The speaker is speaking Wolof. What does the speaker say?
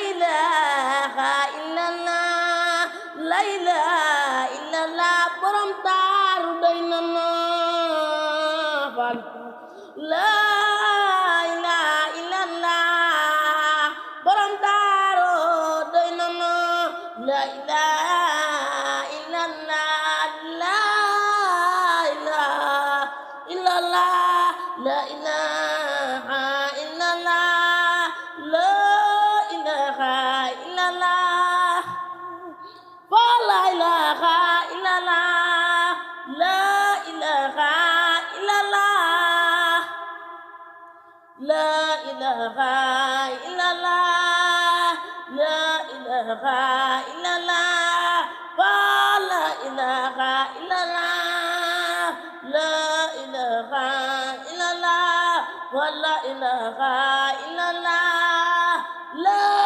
ilaha illallah la ilaha illallah borom taaru doy na fal la ilaha illallah borom taaru doy na la ilaha illallah la ilaha illallah la ilaha illallah la ilaha illallah fa la ilaha illallah la ilaha illallah la ilaha illallah la ilaha illallah fa la ilaha illallah la ilaha illallah wa la ilaha illallah la